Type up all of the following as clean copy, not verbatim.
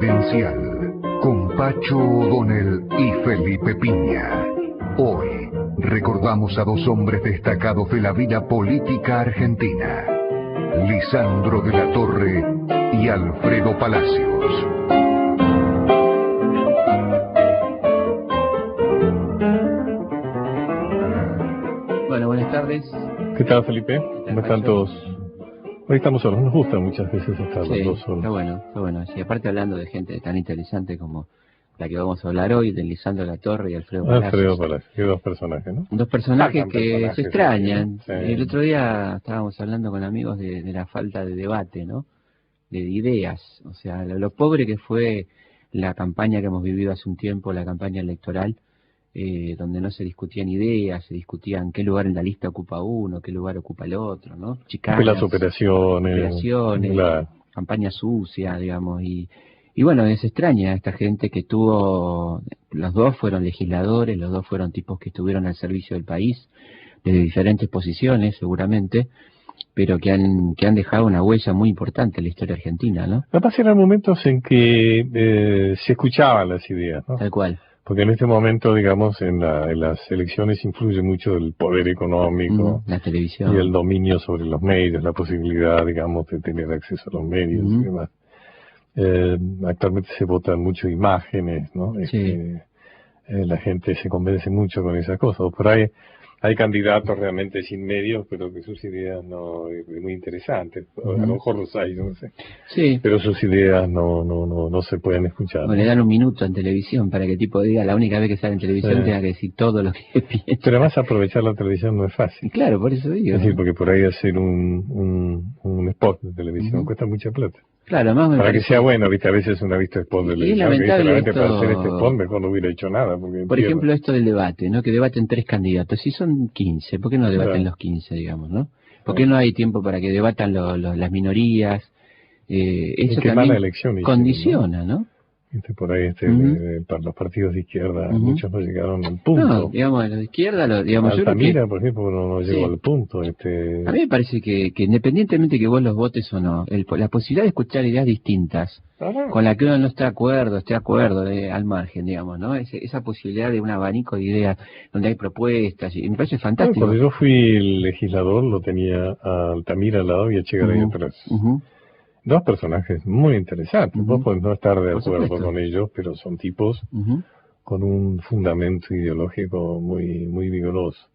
Confidencial, con Pacho O'Donnell y Felipe Piña. Hoy recordamos a dos hombres destacados de la vida política argentina, Lisandro de la Torre y Alfredo Palacios. Bueno, buenas tardes. ¿Qué tal, Felipe? ¿Cómo están todos? Hoy estamos solos, nos gusta muchas veces estar los dos solos. Está bueno. Y aparte hablando de gente tan interesante como la que vamos a hablar hoy, de Lisandro de la Torre y Alfredo Palacios. Alfredo Palacios, que dos personajes, ¿no? Dos personajes que se extrañan. Sí. El otro día estábamos hablando con amigos de la falta de debate, ¿no? De ideas. O sea, lo pobre que fue la campaña que hemos vivido hace un tiempo, la campaña electoral, donde no se discutían ideas, se discutían qué lugar en la lista ocupa uno, qué lugar ocupa el otro, ¿no? Chicanas, las operaciones, claro. Campaña sucia, digamos, y bueno, es extraña esta gente que tuvo, los dos fueron legisladores, los dos fueron tipos que estuvieron al servicio del país, desde diferentes posiciones seguramente, pero que han dejado una huella muy importante en la historia argentina, ¿no? Además eran momentos en que se escuchaban las ideas, ¿no? Tal cual. Porque en este momento, digamos, en las elecciones influye mucho el poder económico, la televisión y el dominio sobre los medios, la posibilidad, digamos, de tener acceso a los medios y demás. Actualmente se votan mucho imágenes, ¿no? Sí. La gente se convence mucho con esas cosas. Por ahí hay candidatos realmente sin medios, pero que sus ideas no es muy interesantes. A lo mejor los hay, no sé. Sí. Pero sus ideas no se pueden escuchar. O le dan un minuto en televisión para que el tipo diga, la única vez que sale en televisión tenga que decir todo lo que piensa. Pero además aprovechar la televisión no es fácil. Claro, por eso digo. Es decir, porque por ahí hacer un spot de televisión cuesta mucha plata. Claro, además me para parece... que sea bueno, viste, a veces una vista spot de televisión, que lamentable para hacer este spot mejor no hubiera hecho nada. Por ejemplo, esto del debate, ¿no? Que debaten 3 candidatos. Si son 15, ¿por qué no debaten los 15, digamos, no? ¿Por qué no hay tiempo para que debatan las minorías? Eso también elección, condiciona, ¿no? Por ahí para los partidos de izquierda muchos no llegaron al punto. No, digamos, los de izquierda, digamos, Altamira, por ejemplo, no llegó al punto. A mí me parece que independientemente que vos los votes o no, la posibilidad de escuchar ideas distintas, con la que uno no esté de acuerdo, al margen, digamos, ¿no? Esa posibilidad de un abanico de ideas donde hay propuestas, y me parece fantástico. Cuando yo fui legislador, lo tenía a Altamira al lado y a Echegaray atrás. Dos personajes muy interesantes. Vos podés no estar de acuerdo con ellos, pero son tipos con un fundamento ideológico muy muy vigoroso.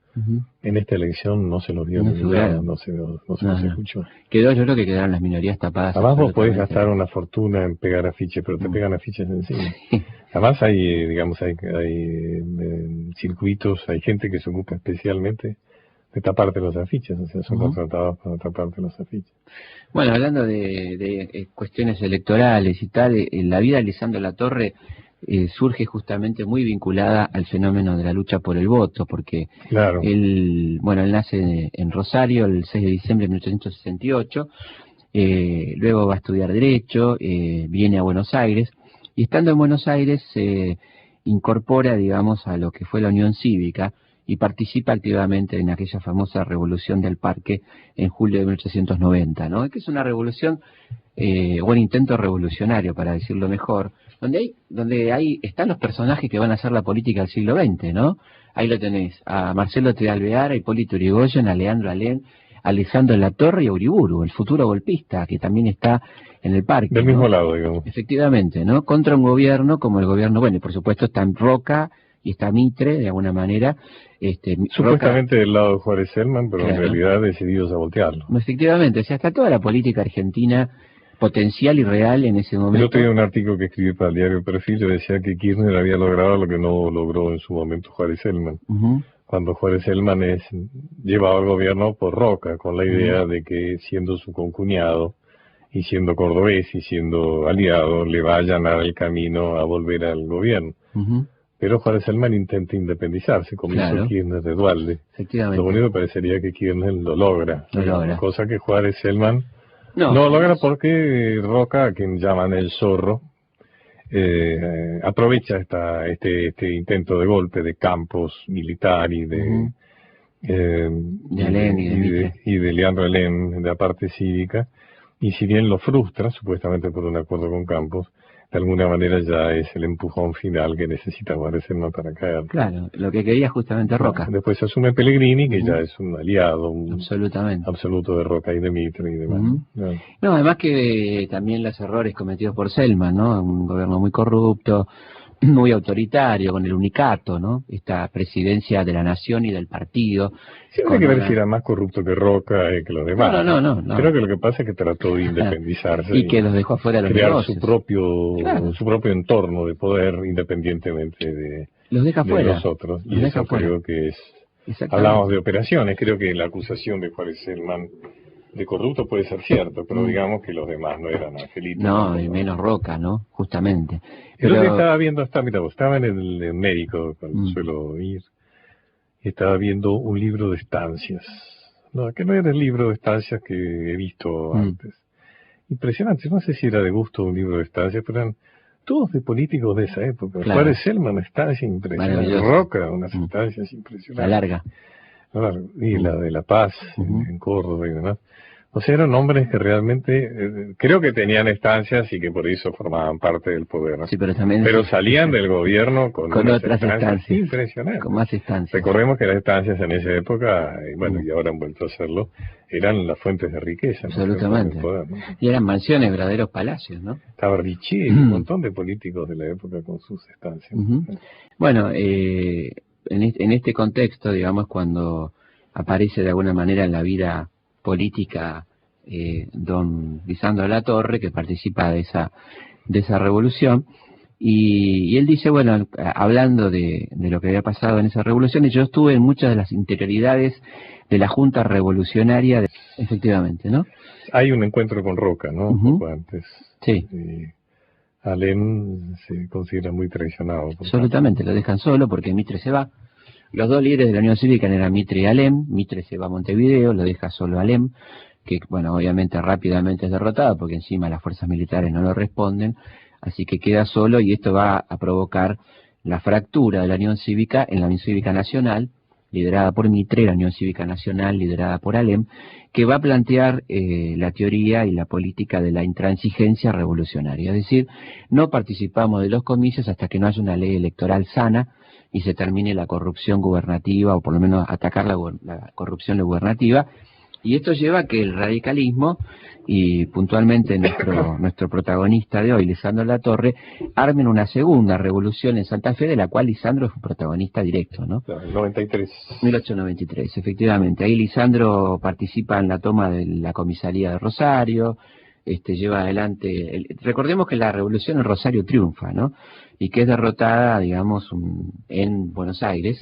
En esta elección no se los dio nada, no se los escuchó. Yo creo que quedaron las minorías tapadas. Además vos podés gastar una fortuna en pegar afiches, pero te pegan afiches encima. Además hay, digamos, hay circuitos, hay gente que se ocupa especialmente de taparte los afiches, o sea, son contratados para taparte los afiches. Bueno, hablando de cuestiones electorales y tal, la vida de Lisandro de la Torre surge justamente muy vinculada al fenómeno de la lucha por el voto, porque él nace en Rosario el 6 de diciembre de 1868, luego va a estudiar Derecho, viene a Buenos Aires, y estando en Buenos Aires se incorpora, digamos, a lo que fue la Unión Cívica, y participa activamente en aquella famosa Revolución del Parque en julio de 1890, ¿no? Que es una revolución, un intento revolucionario, para decirlo mejor, donde ahí están los personajes que van a hacer la política del siglo XX, ¿no? Ahí lo tenés, a Marcelo T. Alvear, a Hipólito Yrigoyen, a Leandro Alem, a Lisandro de la Torre y a Uriburu, el futuro golpista, que también está en el parque. Del mismo lado, digamos. Efectivamente, ¿no? Contra un gobierno como el gobierno, bueno, y por supuesto está en Roca y está Mitre, de alguna manera. Supuestamente del lado de Juárez Selman, pero en realidad decididos a voltearlo. Efectivamente, o sea, está toda la política argentina potencial y real en ese momento. Yo tenía un artículo que escribí para el diario Perfil, yo decía que Kirchner había logrado lo que no logró en su momento Juárez Selman. Cuando Juárez Selman es llevado al gobierno por Roca, con la idea de que siendo su concuñado y siendo cordobés y siendo aliado, le va a allanar el camino a volver al gobierno. Pero Juárez Selman intenta independizarse, como hizo Kirchner de Duhalde. Lo bonito parecería que Kirchner lo logra. Cosa que Juárez Selman no logra porque Roca, a quien llaman el zorro, aprovecha este intento de golpe de Campos militar y de Leandro Alem de la parte cívica, y si bien lo frustra, supuestamente por un acuerdo con Campos, de alguna manera ya es el empujón final que necesita Juárez Celman para caer. Claro, lo que quería justamente Roca. Después asume Pellegrini, que ya es un aliado absolutamente absoluto de Roca y de Mitre y demás. No, además que también los errores cometidos por Celman, ¿no? Un gobierno muy corrupto, muy autoritario, con el unicato, ¿no? Esta presidencia de la nación y del partido. Sí, hay que ver si era más corrupto que Roca y que los demás. No. Creo que lo que pasa es que trató de independizarse. Y que los dejó afuera de los crear negocios. su propio entorno de poder independientemente de los deja fuera. Los otros. Los y eso creo que es... Hablamos de operaciones, creo que la acusación de Juárez Celman de corrupto puede ser cierto, pero digamos que los demás no eran angelitos. No, y menos Roca, ¿no? Justamente. Pero yo estaba viendo, estaba en el médico, cuando suelo ir, y estaba viendo un libro de estancias. No, que no era el libro de estancias que he visto antes. Impresionante, no sé si era de gusto un libro de estancias, pero eran todos de políticos de esa época. Claro. Juárez Celman, estancia impresionante. Roca, unas estancias impresionantes. La larga. Y la de La Paz, en Córdoba y demás. O sea, eran hombres que realmente, creo que tenían estancias y que por eso formaban parte del poder, ¿no? Sí, pero salían del gobierno con otras estancias impresionantes. Con más estancias. Recordemos que las estancias en esa época, y ahora han vuelto a hacerlo, eran las fuentes de riqueza. Absolutamente. ¿no? Poder, ¿no? Y eran mansiones, verdaderos palacios, ¿no? Estaba Richie, un montón de políticos de la época con sus estancias. Bueno, en este contexto, digamos, cuando aparece de alguna manera en la vida política don Lisandro Latorre, que participa de esa revolución, y él dice, bueno, hablando de lo que había pasado en esa revolución, y yo estuve en muchas de las interioridades de la Junta Revolucionaria, efectivamente, ¿no? Hay un encuentro con Roca, ¿no? Un poco antes. Sí. Alem se considera muy traicionado. Absolutamente, lo dejan solo porque Mitre se va. Los dos líderes de la Unión Cívica eran Mitre y Alem. Mitre se va a Montevideo, lo deja solo Alem, que, bueno, obviamente rápidamente es derrotado porque encima las fuerzas militares no lo responden, así que queda solo y esto va a provocar la fractura de la Unión Cívica en la Unión Cívica Nacional, liderada por Mitre, y la Unión Cívica Nacional, liderada por Alem, que va a plantear la teoría y la política de la intransigencia revolucionaria. Es decir, no participamos de los comicios hasta que no haya una ley electoral sana y se termine la corrupción gubernativa, o por lo menos atacar la corrupción gubernativa. Y esto lleva a que el radicalismo, y puntualmente nuestro protagonista de hoy, Lisandro Latorre, armen una segunda revolución en Santa Fe, de la cual Lisandro es un protagonista directo, ¿no? Claro, 1893, efectivamente. Ahí Lisandro participa en la toma de la comisaría de Rosario, lleva adelante... recordemos que la revolución en Rosario triunfa, ¿no? Y que es derrotada, digamos, en Buenos Aires.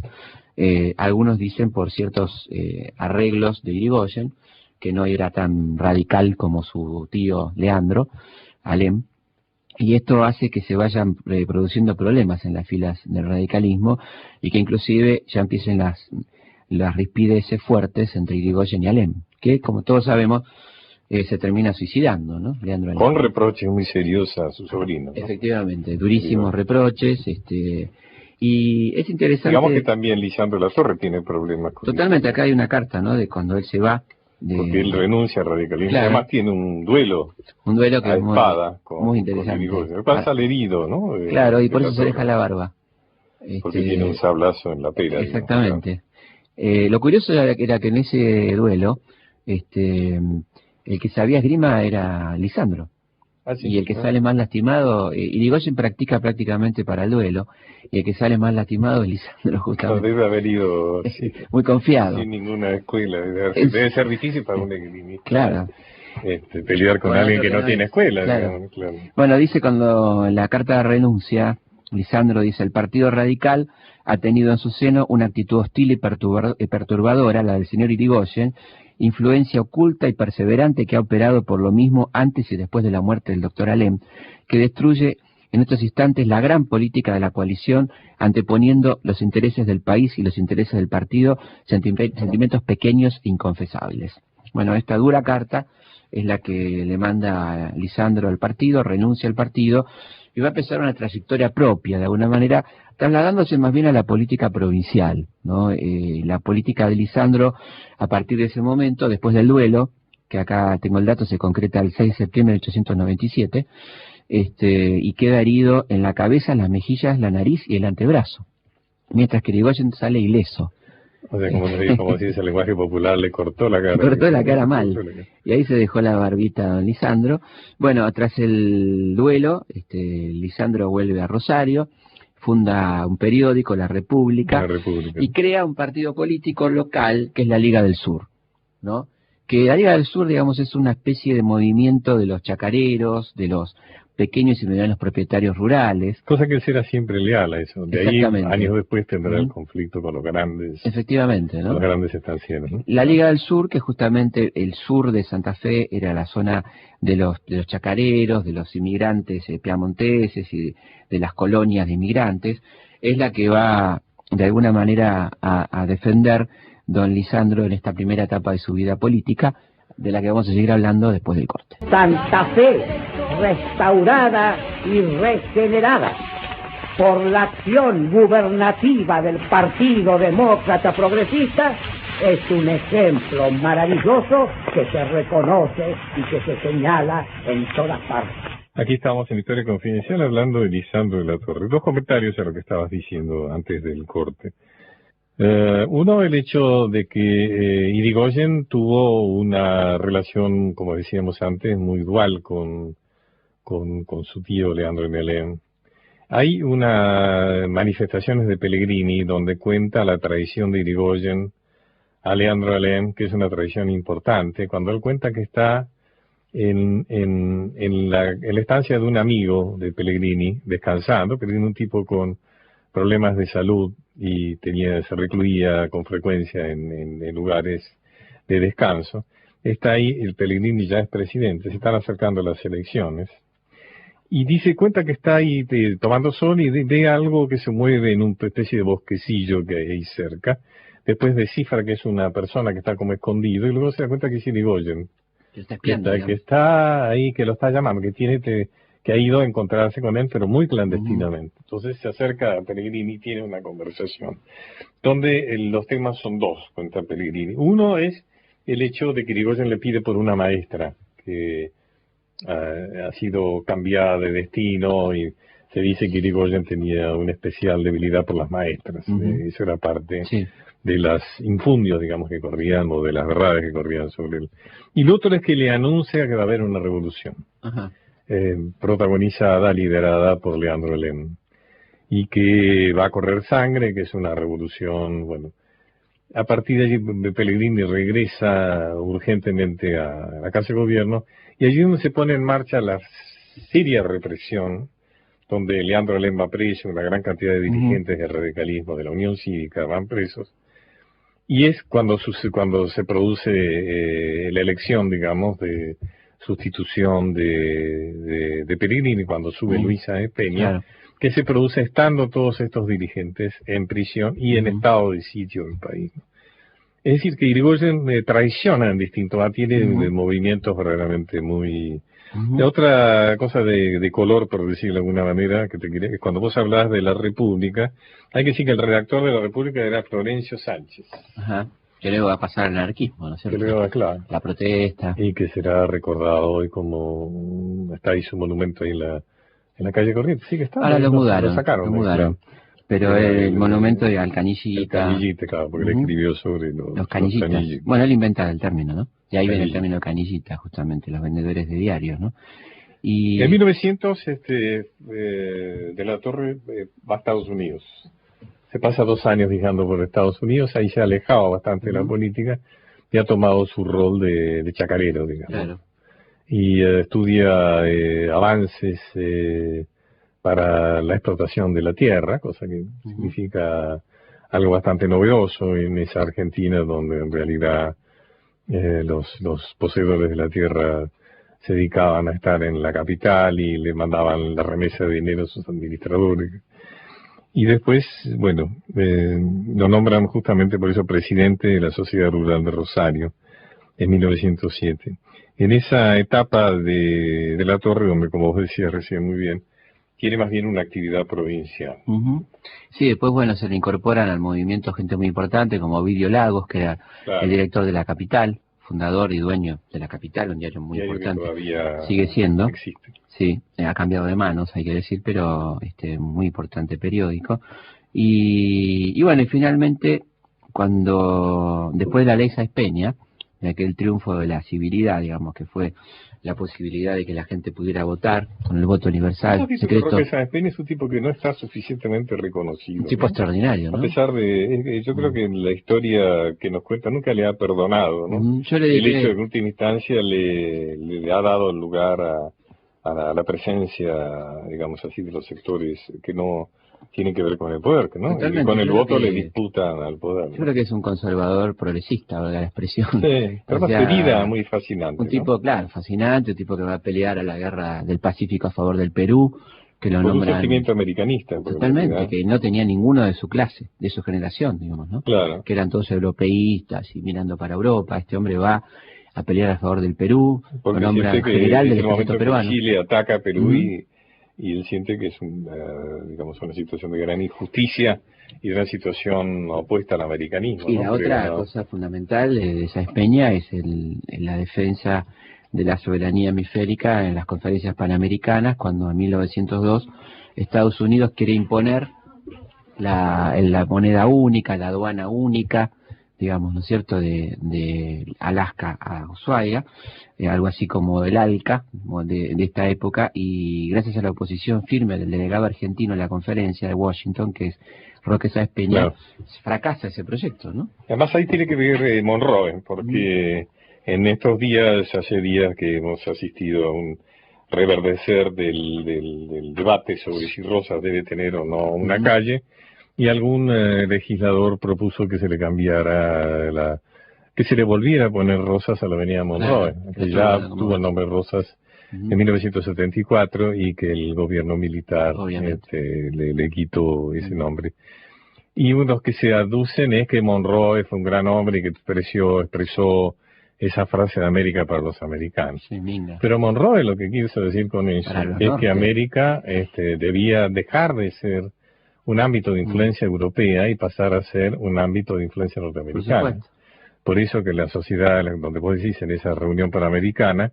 Algunos dicen por ciertos arreglos de Irigoyen, que no era tan radical como su tío Leandro, Alem, y esto hace que se vayan produciendo problemas en las filas del radicalismo y que inclusive ya empiecen las rispideces fuertes entre Irigoyen y Alem, que como todos sabemos se termina suicidando, ¿no? Leandro Alem. Con reproches muy serios a su sobrino, ¿no? Efectivamente, durísimos reproches, y es interesante... Digamos que también Lisandro Latorre tiene problemas con totalmente, acá hay una carta, ¿no?, de cuando él se va. Porque él renuncia al radicalismo, claro. Además tiene un duelo que a es espada muy interesante. Pasa al herido, ¿no? Claro, y por eso se deja la barba. Porque tiene un sablazo en la pera. Exactamente. Digamos. Lo curioso era que en ese duelo, el que sabía esgrima era Lisandro. Sí, y el que sale más lastimado, Irigoyen practica prácticamente para el duelo, y el que sale más lastimado es Lisandro, justamente. Debe haber ido muy confiado. Sin ninguna escuela. Debe ser difícil para un esgrimista. Claro. Pelear con alguien que no tiene escuela. Claro. Digamos, claro. Bueno, dice cuando la carta de renuncia, Lisandro dice: el Partido Radical ha tenido en su seno una actitud hostil y perturbadora, la del señor Irigoyen, influencia oculta y perseverante que ha operado por lo mismo antes y después de la muerte del doctor Alem, que destruye en estos instantes la gran política de la coalición, anteponiendo los intereses del país y los intereses del partido, sentimientos pequeños e inconfesables. Bueno, esta dura carta es la que le manda Lisandro al partido, renuncia al partido, y va a empezar una trayectoria propia, de alguna manera, trasladándose más bien a la política provincial, ¿no? La política de Lisandro, a partir de ese momento, después del duelo, que acá tengo el dato, se concreta el 6 de septiembre de 1897, y queda herido en la cabeza, las mejillas, la nariz y el antebrazo, mientras que Irigoyen sale ileso. O sea, como si ese lenguaje popular, le cortó la cara. Le cortó la cara mal. Y ahí se dejó la barbita a don Lisandro. Bueno, tras el duelo, Lisandro vuelve a Rosario, funda un periódico, La República, y crea un partido político local que es la Liga del Sur, ¿no? Que la Liga del Sur, digamos, es una especie de movimiento de los chacareros, de los pequeños y medianos propietarios rurales. Cosa que él será siempre leal a eso. De ahí, años después, tendrá el conflicto con los grandes. Efectivamente, ¿no? Los grandes estancieros, ¿no? La Liga del Sur, que justamente el sur de Santa Fe era la zona de los chacareros, de los inmigrantes piamonteses y de las colonias de inmigrantes, es la que va, de alguna manera, a defender don Lisandro en esta primera etapa de su vida política, de la que vamos a seguir hablando después del corte. Santa Fe, restaurada y regenerada por la acción gubernativa del Partido Demócrata Progresista, es un ejemplo maravilloso que se reconoce y que se señala en todas partes. Aquí estamos en Historia Confidencial hablando de Lisandro de la Torre. Dos comentarios a lo que estabas diciendo antes del corte. Uno, el hecho de que Irigoyen tuvo una relación, como decíamos antes, muy dual con su tío Leandro de Alem. Hay unas manifestaciones de Pellegrini donde cuenta la traición de Irigoyen a Leandro de Alem, que es una traición importante, cuando él cuenta que está en la estancia de un amigo de Pellegrini, descansando. Pellegrini, un tipo con problemas de salud, y se recluía con frecuencia en lugares de descanso. Está ahí, el Pellegrini ya es presidente, se están acercando las elecciones, y cuenta que está ahí tomando sol y ve algo que se mueve en una especie de bosquecillo que hay ahí cerca. Después descifra que es una persona que está como escondido, y luego se da cuenta que es Irigoyen, que está ahí, que lo está llamando, que ha ido a encontrarse con él, pero muy clandestinamente. Entonces se acerca a Pellegrini y tiene una conversación, donde los temas son dos, cuenta Pellegrini. Uno es el hecho de que Irigoyen le pide por una maestra, que ha sido cambiada de destino, y se dice que Irigoyen tenía una especial debilidad por las maestras. Eso era parte de las infundios, digamos, que corrían, o de las verdades que corrían sobre él. Y lo otro es que le anuncia que va a haber una revolución. Protagonizada, liderada por Leandro Alem, y que va a correr sangre, que es una revolución. Bueno, a partir de allí Pellegrini regresa urgentemente a la Casa de Gobierno, y allí donde se pone en marcha la seria represión, donde Leandro Alem va preso, una gran cantidad de dirigentes del radicalismo, de la Unión Cívica, van presos, y es cuando se produce la elección, digamos, de sustitución de Pellegrini, cuando sube Luisa Peña, que se produce estando todos estos dirigentes en prisión y en estado de sitio en el país, ¿no? Es decir, que Irigoyen traiciona en distinto, tiene movimientos verdaderamente muy... Otra cosa de color, por decirlo de alguna manera, que cuando vos hablás de la República, hay que decir que el redactor de la República era Florencio Sánchez. Que luego va a pasar al anarquismo, ¿no es cierto? Claro. La protesta. Y que será recordado hoy como... Está ahí su monumento ahí en la calle Corrientes. Sí que está. Ahora lo mudaron. Lo sacaron. Claro. Pero el monumento de Alcanillita. El Canillita, claro, porque él escribió sobre los canillitas. Bueno, él inventa el término, ¿no? Y ahí viene el término canillita, justamente, los vendedores de diarios, ¿no? Y en 1900, de la Torre va a Estados Unidos. Se pasa 2 años viajando por Estados Unidos, ahí se ha alejado bastante de la política y ha tomado su rol de chacarero, digamos. Claro. Y estudia avances para la explotación de la tierra, cosa que significa algo bastante novedoso en esa Argentina donde en realidad los poseedores de la tierra se dedicaban a estar en la capital y le mandaban la remesa de dinero a sus administradores. Y después, bueno, lo nombran justamente por eso presidente de la Sociedad Rural de Rosario en 1907. En esa etapa de la Torre, donde, como vos decías recién muy bien, tiene más bien una actividad provincial. Sí, después, bueno, se le incorporan al movimiento gente muy importante, como Ovidio Lagos, que era el director de La Capital, fundador y dueño de La Capital, un diario muy importante. Todavía sigue siendo. Existe. Sí, ha cambiado de manos, hay que decir, pero muy importante periódico. Y bueno, y finalmente, después de la ley Sáenz Peña, de aquel triunfo de la civilidad, digamos, que fue la posibilidad de que la gente pudiera votar con el voto universal, secreto. Roque Sáenz Peña es un tipo que no está suficientemente reconocido. Un tipo extraordinario, ¿no? A pesar de, yo creo que en la historia que nos cuenta nunca le ha perdonado, ¿no? Yo le el hecho de que en última instancia le ha dado lugar a la presencia, digamos así, de los sectores que no tienen que ver con el poder, ¿no? Y con el voto le disputan al poder, ¿no? Yo creo que es un conservador progresista, valga la expresión. Sí, pero una vida muy fascinante. Un tipo, claro, fascinante, un tipo que va a pelear a la guerra del Pacífico a favor del Perú, que lo nombran... un sentimiento americanista. Totalmente, que no tenía ninguno de su clase, de su generación, digamos, ¿no? Claro. Que eran todos europeístas y mirando para Europa. Este hombre va a pelear a favor del Perú, porque lo nombran general del ejército peruano. Chile ataca a Perú y él siente que es digamos, una situación de gran injusticia y de una situación opuesta al americanismo. Y la otra cosa fundamental de Sáenz Peña es la defensa de la soberanía hemisférica en las conferencias panamericanas, cuando en 1902 Estados Unidos quiere imponer la moneda única, la aduana única, digamos, ¿no es cierto?, de Alaska a Ushuaia, algo así como el ALCA de esta época, y gracias a la oposición firme del delegado argentino en la conferencia de Washington, que es Roque Sáenz Peña, fracasa ese proyecto, ¿no? Además ahí tiene que ver Monroe, porque en estos días, hace días que hemos asistido a un reverdecer del debate sobre si Rosas debe tener o no una calle, y algún legislador propuso que se le cambiara que se le volviera a poner Rosas a la avenida Monroe, que ya tuvo el nombre Rosas en 1974 y que el gobierno militar le quitó ese nombre. Y unos que se aducen es que Monroe fue un gran hombre y que expresó esa frase de América para los americanos. Sí, pero Monroe lo que quiso decir con eso es que América debía dejar de ser un ámbito de influencia europea y pasar a ser un ámbito de influencia norteamericana. Por eso que la sociedad, donde vos decís en esa reunión panamericana,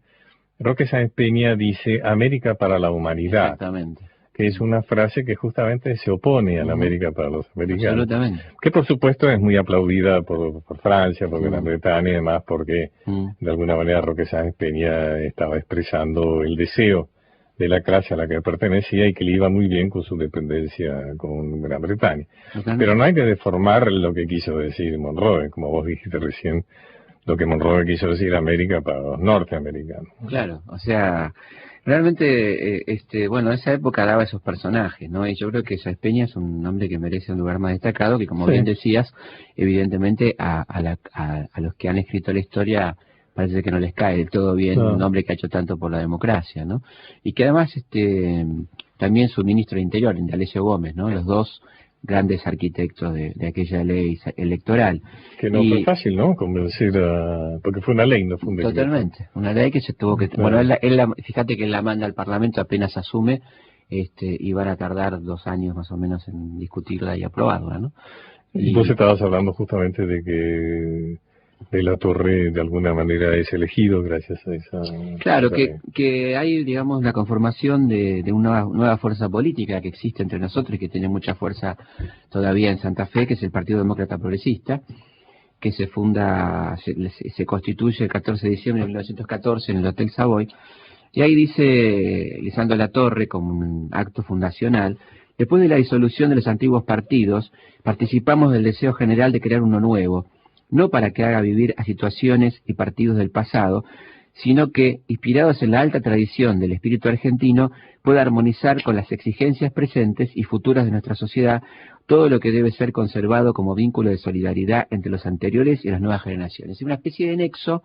Roque Sáenz Peña dice América para la humanidad. Exactamente. Que es una frase que justamente se opone a la América para los americanos. Absolutamente. Que por supuesto es muy aplaudida por Francia, por Gran Bretaña y demás, porque de alguna manera Roque Sáenz Peña estaba expresando el deseo de la clase a la que pertenecía y que le iba muy bien con su dependencia con Gran Bretaña. Pero no hay que deformar lo que quiso decir Monroe, como vos dijiste recién, lo que Monroe quiso decir América para los norteamericanos. Claro, o sea, realmente, bueno, esa época daba esos personajes, ¿no? Y yo creo que Sáenz Peña es un hombre que merece un lugar más destacado, que como bien decías, evidentemente a los que han escrito la historia parece que no les cae del todo bien un hombre que ha hecho tanto por la democracia, ¿no? Y que además también su ministro de Interior, Indalecio Gómez, ¿no? Los dos grandes arquitectos de aquella ley electoral. Que no fue fácil, ¿no? Convencer porque fue una ley, no fue un decreto. Totalmente, una ley que se tuvo que... Bueno, fíjate que él la manda al Parlamento apenas asume, y van a tardar 2 años más o menos en discutirla y aprobarla, ¿no? Y vos estabas hablando justamente de que de la Torre de alguna manera es elegido gracias a esa... Claro, que hay, digamos, la conformación de una nueva fuerza política que existe entre nosotros y que tiene mucha fuerza todavía en Santa Fe, que es el Partido Demócrata Progresista, que se constituye el 14 de diciembre de 1914 en el Hotel Savoy, y ahí dice Lisandro Latorre, como un acto fundacional: después de la disolución de los antiguos partidos, participamos del deseo general de crear uno nuevo, no para que haga vivir a situaciones y partidos del pasado, sino que, inspirados en la alta tradición del espíritu argentino, pueda armonizar con las exigencias presentes y futuras de nuestra sociedad todo lo que debe ser conservado como vínculo de solidaridad entre los anteriores y las nuevas generaciones. Es una especie de nexo,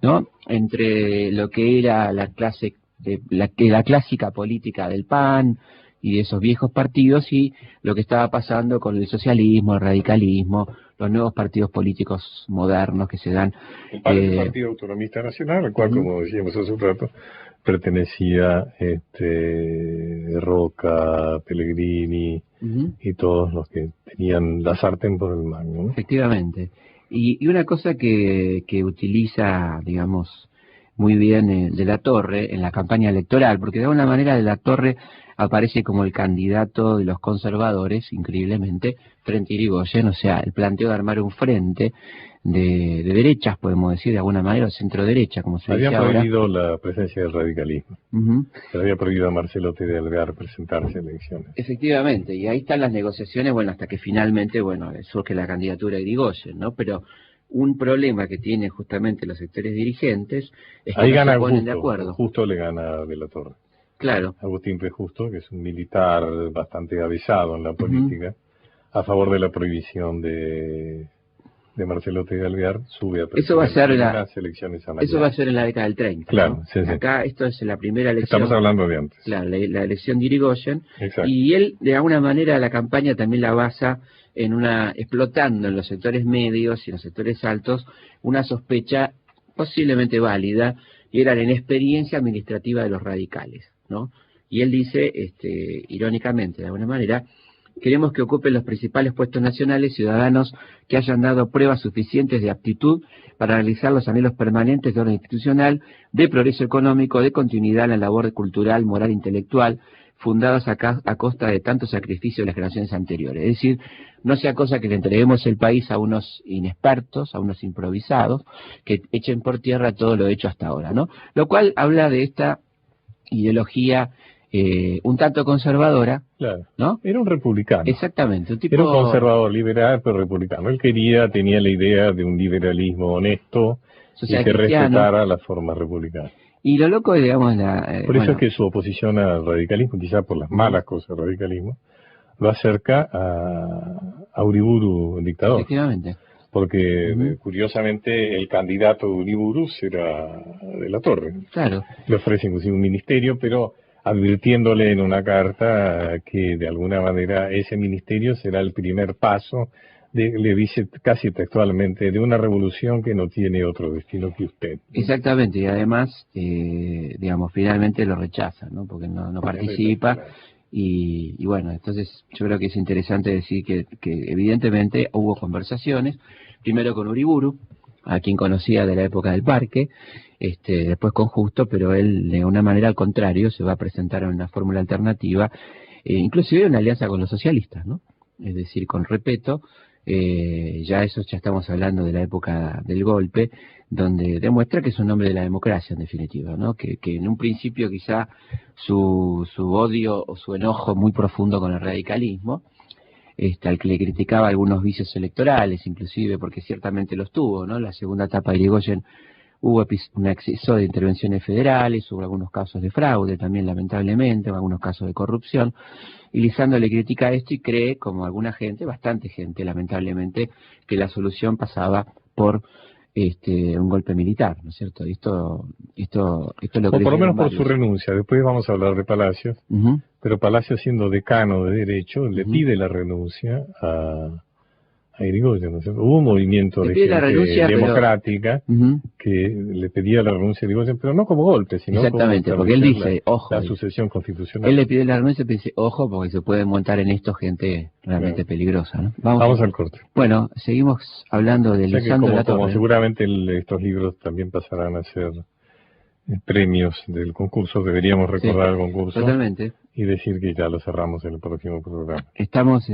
¿no?, entre lo que era la clásica política del PAN y de esos viejos partidos y lo que estaba pasando con el socialismo, el radicalismo, los nuevos partidos políticos modernos que se dan. El Partido Autonomista Nacional, al cual, como decíamos hace un rato, pertenecía Roca, Pellegrini y todos los que tenían la sartén por el mango, ¿no? Efectivamente. Y una cosa que utiliza, digamos, muy bien de la Torre en la campaña electoral, porque de alguna manera de la Torre aparece como el candidato de los conservadores, increíblemente, frente a Irigoyen, o sea, el planteo de armar un frente de derechas, podemos decir, de alguna manera, o centro-derecha, como se dice ahora. Habían prohibido la presencia del radicalismo. Se había prohibido a Marcelo T. de Alvear presentarse a elecciones. Efectivamente, y ahí están las negociaciones, bueno, hasta que finalmente, bueno, surge la candidatura de Irigoyen, ¿no? Pero un problema que tienen justamente los sectores dirigentes es que ahí no gana se ponen Augusto, de acuerdo. Justo le gana de la Torre. Claro. Agustín P. Justo, que es un militar bastante avisado en la política, a favor de la prohibición de Marcelo T. de Alvear, sube a presidente las elecciones a Eso va a ser en la década del 30. Claro, ¿no? sí. Acá esto es la primera elección. Estamos hablando de antes. Claro, la elección de Irigoyen. Exacto. Y él, de alguna manera, la campaña también la basa en explotando en los sectores medios y en los sectores altos, una sospecha posiblemente válida, y era la inexperiencia administrativa de los radicales, ¿no? Y él dice, irónicamente, de alguna manera, queremos que ocupen los principales puestos nacionales ciudadanos que hayan dado pruebas suficientes de aptitud para realizar los anhelos permanentes de orden institucional, de progreso económico, de continuidad en la labor cultural, moral, intelectual, fundados a costa de tanto sacrificio de las generaciones anteriores. Es decir, no sea cosa que le entreguemos el país a unos inexpertos, a unos improvisados, que echen por tierra todo lo hecho hasta ahora, ¿no? Lo cual habla de esta ideología un tanto conservadora, claro, ¿no? Era un republicano. Exactamente, un tipo... Era un conservador liberal, pero republicano. Él tenía la idea de un liberalismo honesto y que respetara las formas republicanas. Y lo loco es, digamos, por eso es que su oposición al radicalismo, quizás por las malas cosas del radicalismo, lo acerca a Uriburu, el dictador. Efectivamente. Porque, curiosamente, el candidato de Uriburu será de la Torre. Claro. Le ofrece inclusive un ministerio, pero advirtiéndole en una carta que, de alguna manera, ese ministerio será el primer paso, le dice casi textualmente, de una revolución que no tiene otro destino que usted. Exactamente, y además, digamos, finalmente lo rechaza, ¿no? Porque no participa. Y bueno, entonces yo creo que es interesante decir que evidentemente hubo conversaciones, primero con Uriburu, a quien conocía de la época del parque, después con Justo, pero él de una manera al contrario se va a presentar en una fórmula alternativa, inclusive una alianza con los socialistas, ¿no? Es decir, con Repetto, ya estamos hablando de la época del golpe, donde demuestra que es un hombre de la democracia en definitiva, ¿no? Que en un principio quizá su odio o su enojo muy profundo con el radicalismo, al que le criticaba algunos vicios electorales, inclusive, porque ciertamente los tuvo, ¿no? La segunda etapa de Irigoyen hubo un exceso de intervenciones federales, hubo algunos casos de fraude también, lamentablemente, algunos casos de corrupción, y Lisandro le critica esto y cree, como alguna gente, bastante gente, lamentablemente, que la solución pasaba por un golpe militar, ¿no es cierto? Esto lo o por lo menos por su renuncia. Después vamos a hablar de Palacios, pero Palacios, siendo decano de Derecho, le pide la renuncia a Irigoyen, ¿no es cierto? Hubo un movimiento de gente democrática que le pedía la renuncia a Irigoyen, pero no como golpe, sino exactamente, porque él dice, ojo, la sucesión constitucional. Él le pide la renuncia y dice, ojo, porque se puede montar en esto gente realmente peligrosa, ¿no? Vamos al corte. Bueno, seguimos hablando de Lisandro de la Torre. Como seguramente estos libros también pasarán a ser premios del concurso, deberíamos recordar el concurso. Totalmente. Y decir que ya lo cerramos en el próximo programa. Estamos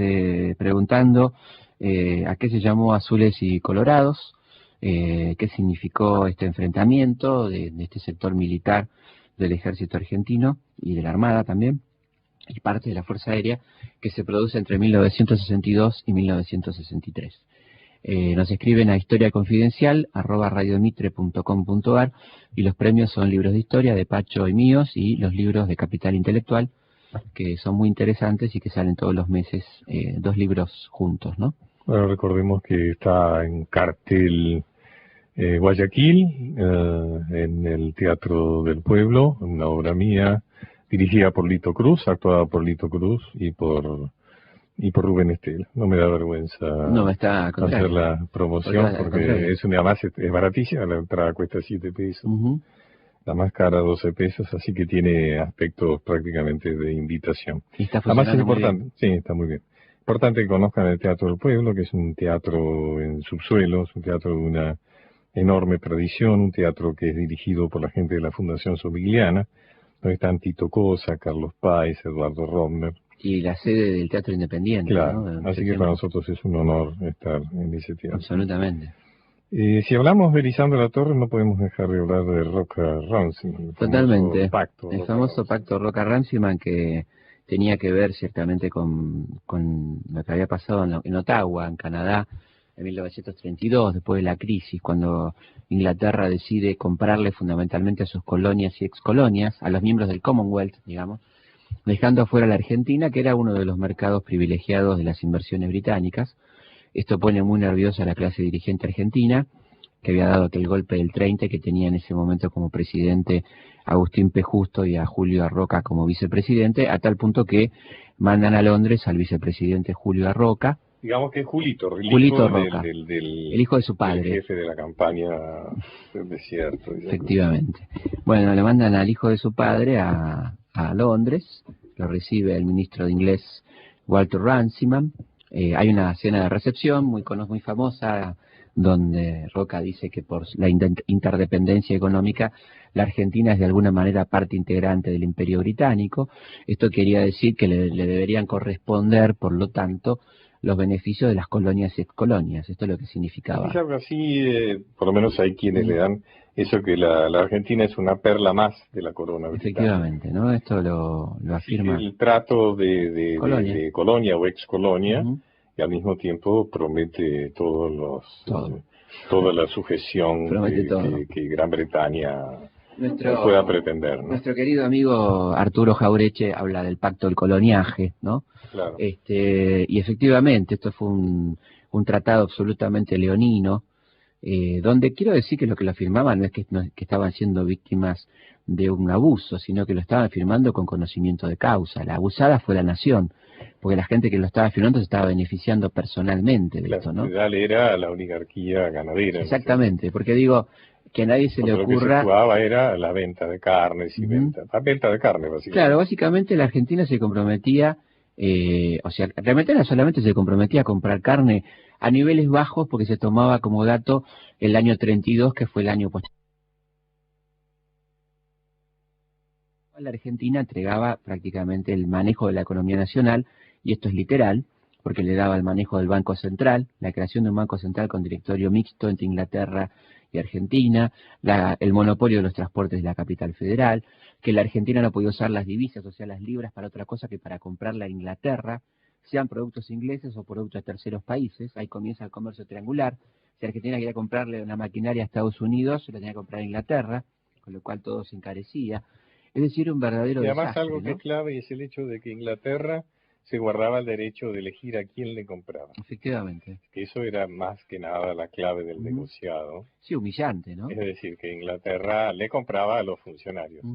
preguntando a qué se llamó Azules y Colorados, qué significó este enfrentamiento de este sector militar del ejército argentino y de la Armada también, y parte de la Fuerza Aérea, que se produce entre 1962 y 1963. Nos escriben a historiaconfidencial@radiomitre.com.ar y los premios son libros de historia de Pacho y míos y los libros de Capital Intelectual, que son muy interesantes y que salen todos los meses, 2 libros juntos, ¿no? Bueno, recordemos que está en cartel Guayaquil, en el Teatro del Pueblo, una obra mía dirigida por Lito Cruz, actuada por Lito Cruz y por Rubén Estela. No me da vergüenza hacer la promoción porque además es baratísima, la entrada cuesta 7 pesos. La más cara 12 pesos, así que tiene aspectos prácticamente de invitación. ¿Y está además es importante? Sí, está muy bien. importante que conozcan el Teatro del Pueblo, que es un teatro en subsuelo, es un teatro de una enorme tradición, un teatro que es dirigido por la gente de la Fundación Somigliana, donde están Tito Cosa, Carlos Páez, Eduardo Romner. Y la sede del Teatro Independiente, claro, ¿no? Así que para nosotros es un honor estar en ese teatro. Absolutamente. Si hablamos de Lisandro Latorre, no podemos dejar de hablar de Roca-Runciman. Totalmente. El Roca famoso pacto Roca-Runciman, que tenía que ver ciertamente con lo que había pasado en Ottawa, en Canadá, en 1932, después de la crisis, cuando Inglaterra decide comprarle fundamentalmente a sus colonias y excolonias, a los miembros del Commonwealth, digamos, dejando afuera a la Argentina, que era uno de los mercados privilegiados de las inversiones británicas. Esto pone muy nerviosa a la clase dirigente argentina, que había dado aquel golpe del 30, que tenía en ese momento como presidente a Agustín P. Justo y a Julio Arroca como vicepresidente, a tal punto que mandan a Londres al vicepresidente Julio Arroca. Digamos que es Julito Roca, el hijo de su padre. El jefe de la campaña del desierto. Efectivamente. Bueno, le mandan al hijo de su padre a Londres, lo recibe el ministro de Inglés Walter Runciman. Hay una cena de recepción muy famosa, donde Roca dice que por la interdependencia económica la Argentina es de alguna manera parte integrante del Imperio Británico. Esto quería decir que le deberían corresponder, por lo tanto, los beneficios de las colonias y excolonias. Esto es lo que significaba. Es algo así, por lo menos hay quienes le dan eso, que la Argentina es una perla más de la corona británica. Efectivamente, ¿no? Esto lo afirma. El trato de colonia o excolonia, y al mismo tiempo promete toda la sujeción que Gran Bretaña pueda pretender, ¿no? Nuestro querido amigo Arturo Jaureche habla del pacto del coloniaje, ¿no? Claro. Y efectivamente esto fue un tratado absolutamente leonino, donde quiero decir que lo que lo firmaban no es que estaban siendo víctimas de un abuso, sino que lo estaban firmando con conocimiento de causa. La abusada fue la nación, porque la gente que lo estaba firmando se estaba beneficiando personalmente de esto, ¿no? La ciudad era la oligarquía ganadera. Exactamente, porque digo, que a nadie se le ocurra... Lo que se actuaba era la venta de carnes y venta de carne, básicamente. Claro, básicamente la Argentina se comprometía, realmente no solamente se comprometía a comprar carne a niveles bajos, porque se tomaba como dato el año 32, que fue el año posterior. La Argentina entregaba prácticamente el manejo de la economía nacional, y esto es literal, porque le daba el manejo del Banco Central, la creación de un Banco Central con directorio mixto entre Inglaterra y Argentina, el monopolio de los transportes de la capital federal, que la Argentina no podía usar las divisas, o sea, las libras, para otra cosa que para comprarla a Inglaterra, sean productos ingleses o productos de terceros países. Ahí comienza el comercio triangular. Si Argentina quería comprarle una maquinaria a Estados Unidos, se la tenía que comprar a Inglaterra, con lo cual todo se encarecía. Es decir, un verdadero desastre. Y además algo que es clave es el hecho de que Inglaterra se guardaba el derecho de elegir a quién le compraba. Efectivamente. Que eso era más que nada la clave del negociado. Sí, humillante, ¿no? Es decir, que Inglaterra le compraba a los funcionarios,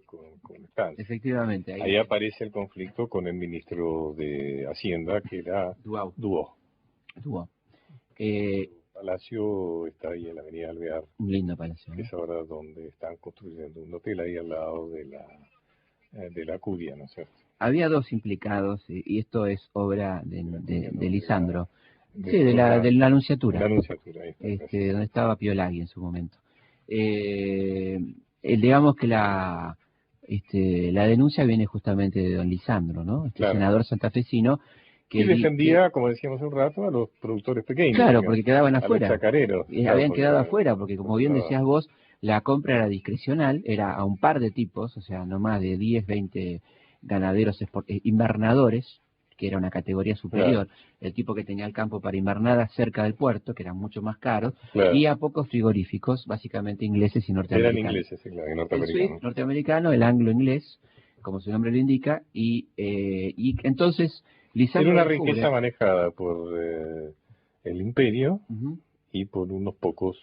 con estancia. Efectivamente. Ahí aparece el conflicto con el ministro de Hacienda, que era Duo. El palacio está ahí en la avenida Alvear. Un lindo palacio, ¿no? Que es ahora donde están construyendo un hotel ahí al lado de la Curia, ¿no es cierto? Había dos implicados, y esto es obra de Lisandro, de la Anunciatura. La Anunciatura, ahí está, donde estaba Piolagui en su momento. Digamos que la denuncia viene justamente de don Lisandro, ¿no? Senador santafesino, que defendía, como decíamos hace un rato, a los productores pequeños. Claro, porque quedaban afuera. A los chacareros. Habían quedado afuera, porque como bien decías vos, la compra era discrecional, era a un par de tipos, o sea, no más de 10, 20 ganaderos invernadores, que era una categoría superior, el tipo que tenía el campo para invernadas cerca del puerto, que eran mucho más caros, y a pocos frigoríficos, básicamente ingleses y norteamericanos. Eran ingleses, sí, claro, y norteamericanos. El norteamericano, el anglo-inglés, como su nombre lo indica, y entonces Lisandro era una riqueza manejada por el imperio y por unos pocos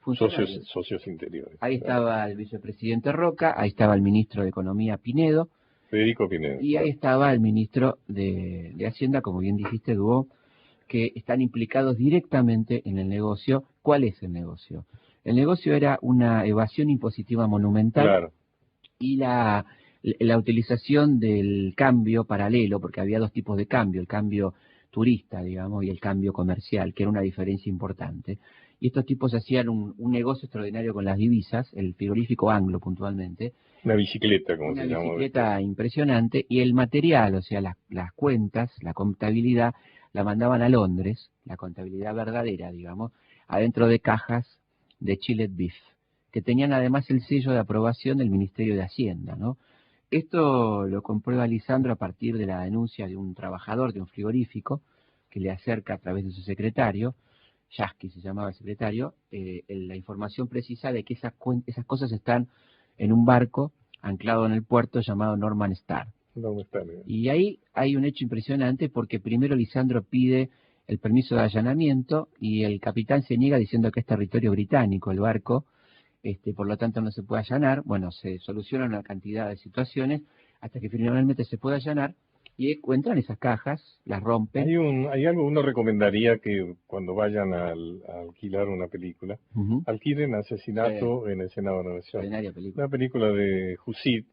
socios interiores. Ahí estaba el vicepresidente Roca, ahí estaba el ministro de Economía Pinedo, Federico Pinedo. Y ahí estaba el ministro de Hacienda, como bien dijiste, Duo, que están implicados directamente en el negocio. ¿Cuál es el negocio? El negocio era una evasión impositiva monumental, y la la utilización del cambio paralelo, porque había dos tipos de cambio, el cambio turista, digamos, y el cambio comercial, que era una diferencia importante. Y estos tipos hacían un negocio extraordinario con las divisas, el frigorífico Anglo puntualmente. Una bicicleta, como se llama. Una bicicleta impresionante, y el material, o sea, las cuentas, la contabilidad, la mandaban a Londres, la contabilidad verdadera, digamos, adentro de cajas de Chillet Beef, que tenían además el sello de aprobación del Ministerio de Hacienda, ¿no? Esto lo comprueba Lisandro a partir de la denuncia de un trabajador de un frigorífico que le acerca a través de su secretario, Yasky se llamaba el secretario, la información precisa de que esas cosas están en un barco anclado en el puerto llamado Norman Star. Y ahí hay un hecho impresionante porque primero Lisandro pide el permiso de allanamiento y el capitán se niega diciendo que es territorio británico el barco, por lo tanto no se puede allanar. Bueno, se solucionan una cantidad de situaciones hasta que finalmente se puede allanar y encuentran esas cajas, las rompen. Hay algo uno recomendaría que cuando vayan a alquilar una película, alquilen Asesinato en el Senado de la Nación. Una película de Jusid,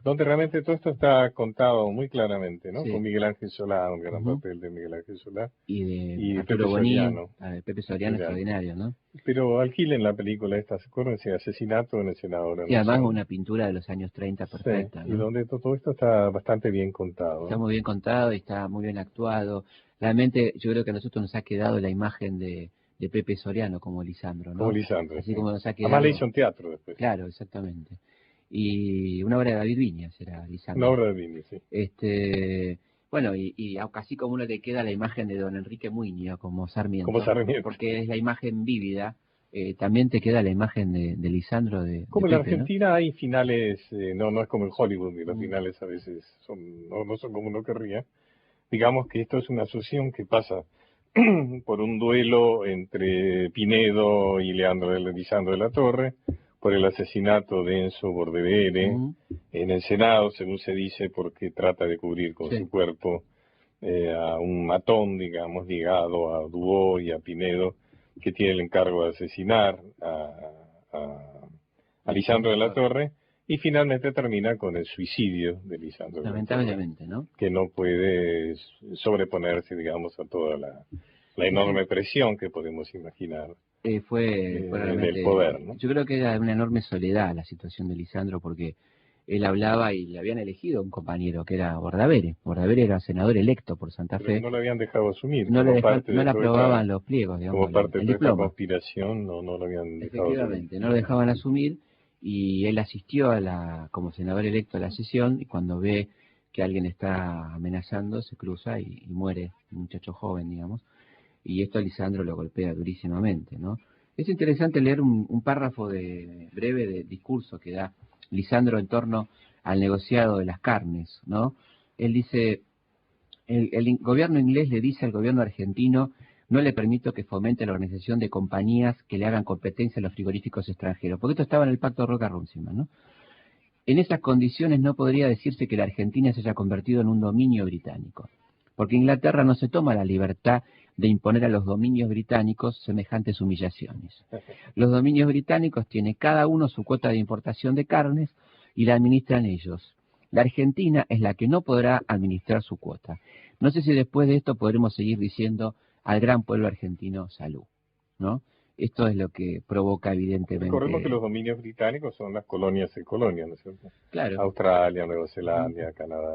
donde realmente todo esto está contado muy claramente, ¿no? Sí. Con Miguel Ángel Solá, un gran papel de Miguel Ángel Solá. Y de Pepe Soriano. Pepe Soriano extraordinario, ¿no? Pero alquilen la película esta, acuérdense, Asesinato en el Senado de la Nación. Y además una pintura de los años 30 perfecta, sí, ¿no? Y donde todo esto está bastante bien contado. Está muy bien contado y está muy bien actuado. Realmente yo creo que a nosotros nos ha quedado la imagen de Pepe Soriano como Lisandro, ¿no? Como Lisandro, así como nos ha quedado. Además le hizo un teatro después. Claro, exactamente. Y una obra de David Viñas era Lisandro. Una obra de Viñas, sí. Bueno, y casi como uno le queda la imagen de don Enrique Muñoz como Sarmiento. Como Sarmiento. Porque es la imagen vívida. También te queda la imagen de Lisandro como de en Pepe, la Argentina, ¿no? Hay finales, no es como en Hollywood, y los finales a veces no son como uno querría. Digamos que esto es una sucesión que pasa por un duelo entre Pinedo y Lisandro de la Torre, por el asesinato de Enzo Bordevere en el Senado, según se dice, porque trata de cubrir con su cuerpo a un matón, digamos, ligado a Dubó y a Pinedo, que tiene el encargo de asesinar a Lisandro de la Torre, y finalmente termina con el suicidio de Lisandro. Lamentablemente, ¿no? Que no puede sobreponerse, digamos, a toda la enorme presión que podemos imaginar. Fue del poder, ¿no? Yo creo que era una enorme soledad la situación de Lisandro, porque él hablaba y le habían elegido un compañero que era Bordavere. Bordavere era senador electo por Santa Fe. Pero no le habían dejado asumir. No le aprobaban los pliegos, digamos. Como parte de esta conspiración, no lo habían dejado asumir. Efectivamente, no lo dejaban asumir, y él asistió como senador electo a la sesión, y cuando ve que alguien está amenazando, se cruza y muere, un muchacho joven, digamos. Y esto a Lisandro lo golpea durísimamente, ¿no? Es interesante leer un párrafo breve de discurso que da Lisandro en torno al negociado de las carnes, ¿no? Él dice, el gobierno inglés le dice al gobierno argentino: no le permito que fomente la organización de compañías que le hagan competencia a los frigoríficos extranjeros, porque esto estaba en el pacto Roca-Runciman, ¿no? En esas condiciones no podría decirse que la Argentina se haya convertido en un dominio británico, porque Inglaterra no se toma la libertad de imponer a los dominios británicos semejantes humillaciones. Los dominios británicos tienen cada uno su cuota de importación de carnes y la administran ellos. La Argentina es la que no podrá administrar su cuota. No sé si después de esto podremos seguir diciendo al gran pueblo argentino salud, ¿no? Esto es lo que provoca evidentemente... Recordemos que los dominios británicos son las colonias en colonias, ¿no es cierto? Claro. Australia, Nueva Zelanda, Canadá...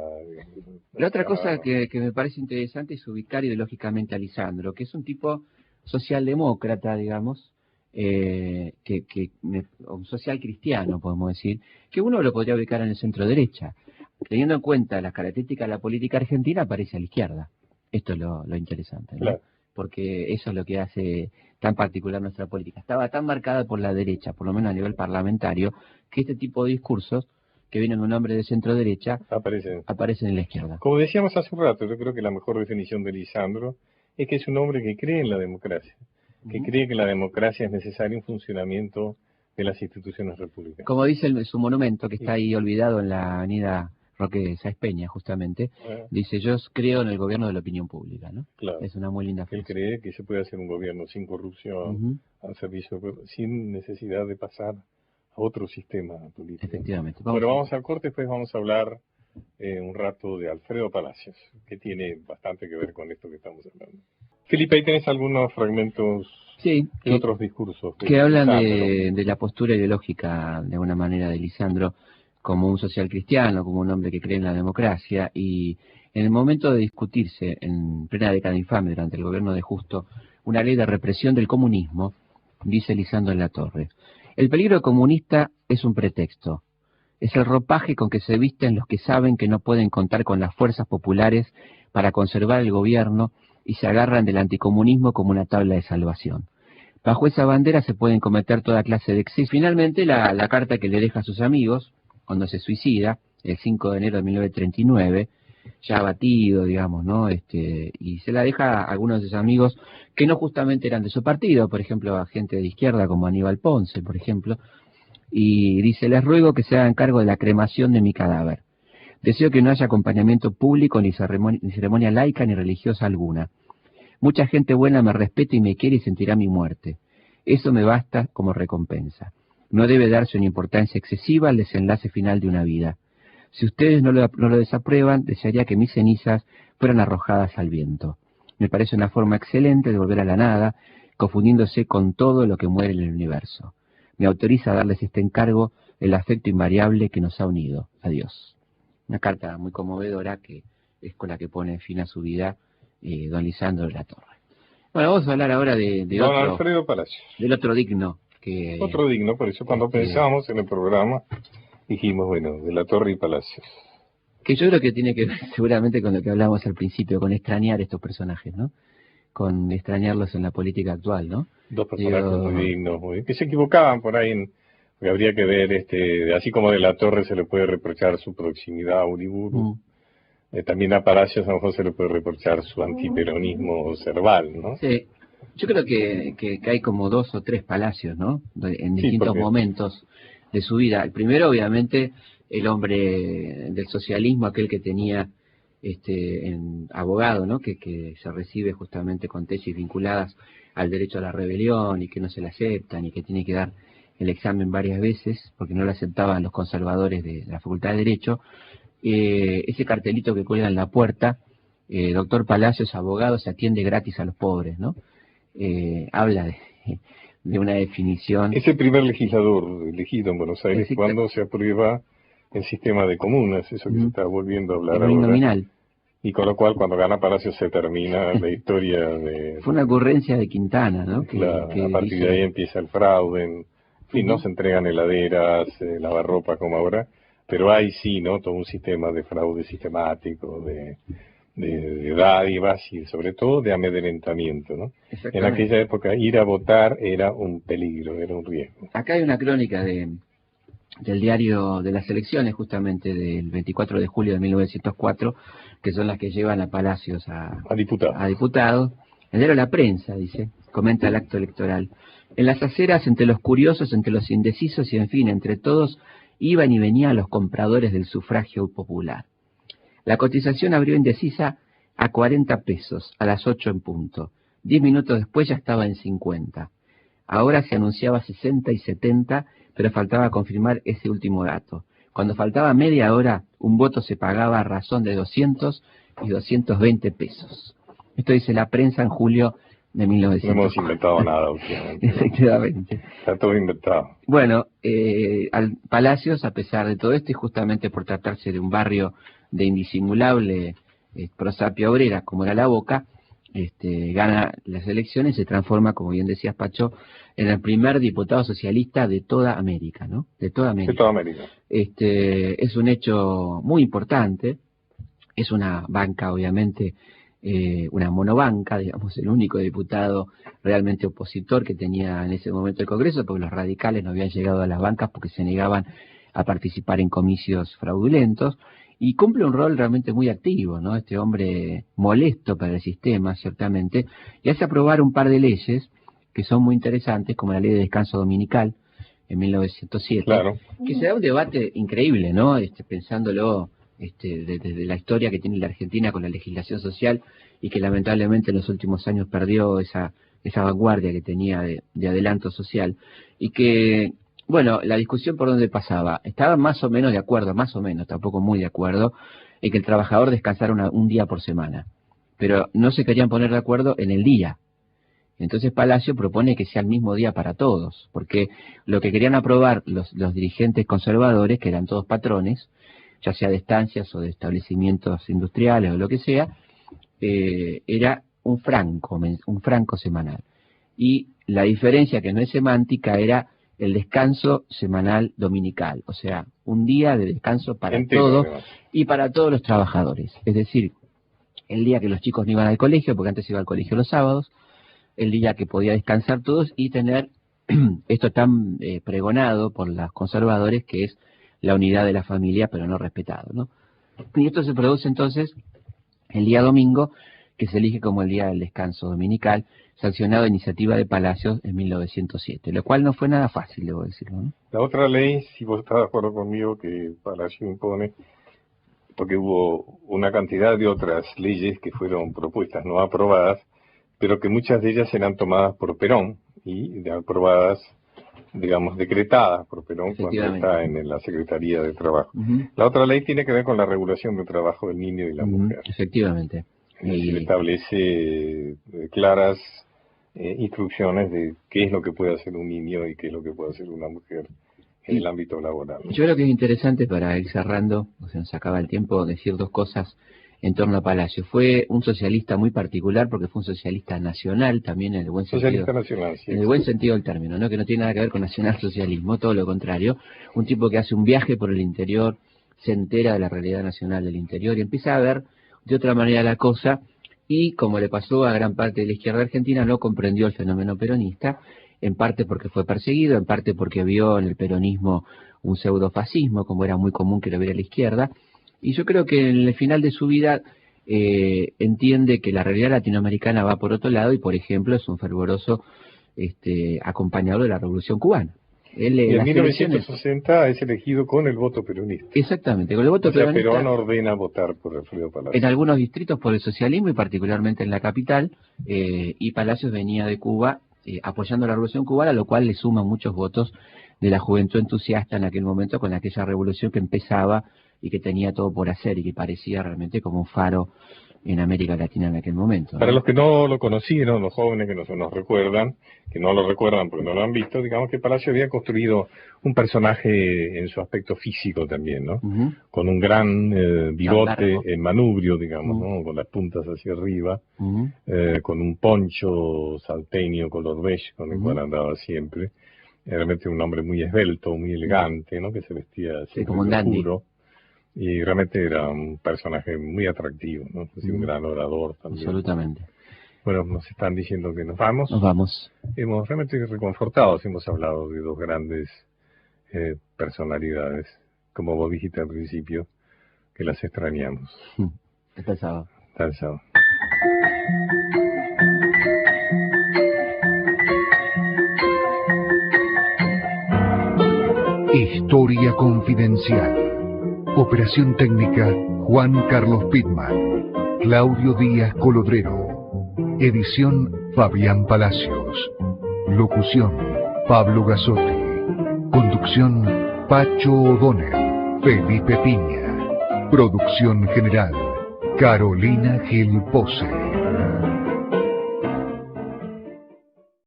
La otra cosa que me parece interesante es ubicar ideológicamente a Lisandro, que es un tipo socialdemócrata, digamos, un social cristiano, podemos decir, que uno lo podría ubicar en el centro derecha. Teniendo en cuenta las características de la política argentina, aparece a la izquierda. Esto es lo interesante, ¿no? Claro. Porque eso es lo que hace tan particular nuestra política. Estaba tan marcada por la derecha, por lo menos a nivel parlamentario, que este tipo de discursos, que vienen de un hombre de centro derecha, aparecen en la izquierda. Como decíamos hace un rato, yo creo que la mejor definición de Lisandro es que es un hombre que cree en la democracia, que cree que la democracia es necesaria en funcionamiento de las instituciones republicanas. Como dice su monumento, que está ahí olvidado en la avenida Roque Sáenz Peña, justamente, dice: yo creo en el gobierno de la opinión pública, ¿no? Claro. Es una muy linda frase. Él cree que se puede hacer un gobierno sin corrupción, al servicio, sin necesidad de pasar otro sistema político. Efectivamente. Bueno, vamos al corte, después vamos a hablar un rato de Alfredo Palacios, que tiene bastante que ver con esto que estamos hablando. Felipe, ahí tenés algunos fragmentos de otros discursos. Que hablan de la postura ideológica, de alguna manera, de Lisandro como un social cristiano, como un hombre que cree en la democracia, y en el momento de discutirse en plena década infame durante el gobierno de Justo una ley de represión del comunismo, dice Lisandro de la Torre: el peligro comunista es un pretexto, es el ropaje con que se visten los que saben que no pueden contar con las fuerzas populares para conservar el gobierno y se agarran del anticomunismo como una tabla de salvación. Bajo esa bandera se pueden cometer toda clase de excesos. Finalmente, la carta que le deja a sus amigos cuando se suicida, el 5 de enero de 1939, ya abatido, digamos, ¿no? Y se la deja a algunos de sus amigos que no justamente eran de su partido, por ejemplo, a gente de izquierda como Aníbal Ponce, por ejemplo, y dice: les ruego que se hagan cargo de la cremación de mi cadáver. Deseo que no haya acompañamiento público ni ceremonia laica ni religiosa alguna. Mucha gente buena me respeta y me quiere y sentirá mi muerte. Eso me basta como recompensa. No debe darse una importancia excesiva al desenlace final de una vida. Si ustedes no lo desaprueban, desearía que mis cenizas fueran arrojadas al viento. Me parece una forma excelente de volver a la nada, confundiéndose con todo lo que muere en el universo. Me autoriza a darles este encargo el afecto invariable que nos ha unido. Adiós. Una carta muy conmovedora que es con la que pone fin a su vida don Lisandro de la Torre. Bueno, vamos a hablar ahora de don otro, Alfredo Palacios. Del otro digno. Otro digno, por eso cuando pensábamos en el programa dijimos, bueno, de la Torre y Palacios. Que yo creo que tiene que ver seguramente con lo que hablábamos al principio, con extrañar estos personajes, ¿no? Con extrañarlos en la política actual, ¿no? Dos personajes muy dignos, que se equivocaban por ahí, porque habría que ver, así como de la Torre se le puede reprochar su proximidad a Uriburu, también a Palacios a lo mejor se le puede reprochar su antiperonismo cerval, ¿no? Sí, yo creo que hay como 2 o 3 Palacios, ¿no? En distintos momentos de su vida. El primero, obviamente, el hombre del socialismo, aquel que tenía abogado, ¿no? Que se recibe justamente con tesis vinculadas al derecho a la rebelión y que no se le aceptan y que tiene que dar el examen varias veces porque no lo aceptaban los conservadores de la Facultad de Derecho. Ese cartelito que cuelga en la puerta, doctor Palacios, abogado, se atiende gratis a los pobres, ¿no? Habla de una definición. Es el primer legislador elegido en Buenos Aires cuando se aprueba el sistema de comunas, eso que se está volviendo a hablar ahora. Nominal. Y con lo cual, cuando gana Palacios se termina la historia de... Fue una ocurrencia de Quintana, ¿no? A partir de ahí empieza el fraude, en fin, no se entregan heladeras, lavarropas como ahora, pero hay sí, ¿no? Todo un sistema de fraude sistemático, de dádivas y sobre todo de amedrentamiento, ¿no? En aquella época ir a votar era un peligro, era un riesgo. Acá hay una crónica del diario de las elecciones, justamente del 24 de julio de 1904, que son las que llevan a Palacios a diputados. El diario La Prensa, dice, comenta el acto electoral. En las aceras, entre los curiosos, entre los indecisos y, en fin, entre todos, iban y venían los compradores del sufragio popular. La cotización abrió indecisa a 40 pesos, a las 8 en punto. 10 minutos después ya estaba en 50. Ahora se anunciaba 60 y 70, pero faltaba confirmar ese último dato. Cuando faltaba media hora, un voto se pagaba a razón de 200 y 220 pesos. Esto dice La Prensa en julio de 1900. No hemos inventado nada últimamente. Efectivamente. Está todo inventado. Bueno, al Palacios, a pesar de todo esto, y justamente por tratarse de un barrio de indisimulable prosapia obrera, como era La Boca, gana las elecciones y se transforma, como bien decías, Pacho, en el primer diputado socialista de toda América, ¿no? De toda América. De toda América. Es un hecho muy importante, es una banca, obviamente, una monobanca, digamos, el único diputado realmente opositor que tenía en ese momento el Congreso, porque los radicales no habían llegado a las bancas porque se negaban a participar en comicios fraudulentos, y cumple un rol realmente muy activo, ¿no? Este hombre molesto para el sistema, ciertamente, y hace aprobar un par de leyes que son muy interesantes, como la ley de descanso dominical, en 1907, claro, que se da un debate increíble, ¿no? Pensándolo desde la historia que tiene la Argentina con la legislación social y que lamentablemente en los últimos años perdió esa vanguardia que tenía de adelanto social, y que Bueno, la discusión por dónde pasaba. Estaban más o menos de acuerdo, más o menos, tampoco muy de acuerdo, en que el trabajador descansara un día por semana. Pero no se querían poner de acuerdo en el día. Entonces Palacio propone que sea el mismo día para todos, porque lo que querían aprobar los dirigentes conservadores, que eran todos patrones, ya sea de estancias o de establecimientos industriales o lo que sea, era un franco semanal. Y la diferencia, que no es semántica, era el descanso semanal dominical, o sea, un día de descanso para todos y para todos los trabajadores. Es decir, el día que los chicos no iban al colegio, porque antes iba al colegio los sábados, el día que podía descansar todos y tener esto tan pregonado por los conservadores, que es la unidad de la familia, pero no respetado, ¿no? Y esto se produce entonces el día domingo, que se elige como el día del descanso dominical, sancionado a iniciativa de Palacios en 1907, lo cual no fue nada fácil, debo decirlo, ¿no? La otra ley, si vos estás de acuerdo conmigo, que Palacio impone, porque hubo una cantidad de otras leyes que fueron propuestas, no aprobadas, pero que muchas de ellas eran tomadas por Perón y aprobadas, digamos, decretadas por Perón cuando está en la Secretaría de Trabajo. La otra ley tiene que ver con la regulación del trabajo del niño y la mujer. Efectivamente. Y establece claras instrucciones de qué es lo que puede hacer un niño y qué es lo que puede hacer una mujer en el ámbito laboral. Yo creo que es interesante, para ir cerrando, o se nos acaba el tiempo, decir dos cosas en torno a Palacio. Fue un socialista muy particular, porque fue un socialista nacional también, en el buen sentido. Socialista nacional, sí. En el buen sentido del término, ¿no? Que no tiene nada que ver con nacionalsocialismo, todo lo contrario. Un tipo que hace un viaje por el interior, se entera de la realidad nacional del interior y empieza a ver de otra manera la cosa, y como le pasó a gran parte de la izquierda argentina, no comprendió el fenómeno peronista, en parte porque fue perseguido, en parte porque vio en el peronismo un pseudofascismo, como era muy común que lo viera la izquierda. Y yo creo que en el final de su vida entiende que la realidad latinoamericana va por otro lado, y por ejemplo es un fervoroso acompañador de la Revolución Cubana. Él, y en 1960 es elegido con el voto peronista. Exactamente, con el voto peronista. Perón ordena votar por Alfredo Palacios. En algunos distritos por el socialismo, y particularmente en la capital, y Palacios venía de Cuba apoyando la Revolución Cubana, lo cual le suma muchos votos de la juventud entusiasta en aquel momento con aquella revolución que empezaba y que tenía todo por hacer y que parecía realmente como un faro en América Latina en aquel momento, ¿no? Para los que no lo conocieron, los jóvenes que nos recuerdan, que no lo recuerdan porque no lo han visto, digamos que Palacio había construido un personaje en su aspecto físico también, ¿no? Con un gran bigote en manubrio, digamos, ¿no? Con las puntas hacia arriba, con un poncho salteño color beige con el cual andaba siempre. Realmente un hombre muy esbelto, muy elegante, ¿no? Que se vestía siempre como un dandy. oscuro. Y realmente era un personaje muy atractivo, ¿no? Así, un gran orador también. Absolutamente. Bueno, nos están diciendo que nos vamos. Nos vamos. Hemos realmente reconfortados, hemos hablado de dos grandes personalidades, como vos dijiste al principio, que las extrañamos. Hasta el sábado. Hasta el sábado. Historia confidencial. Operación técnica Juan Carlos Pitman. Claudio Díaz Colodrero. Edición Fabián Palacios. Locución Pablo Gazotti. Conducción Pacho O'Donnell. Felipe Piña. Producción general Carolina Gil Pose.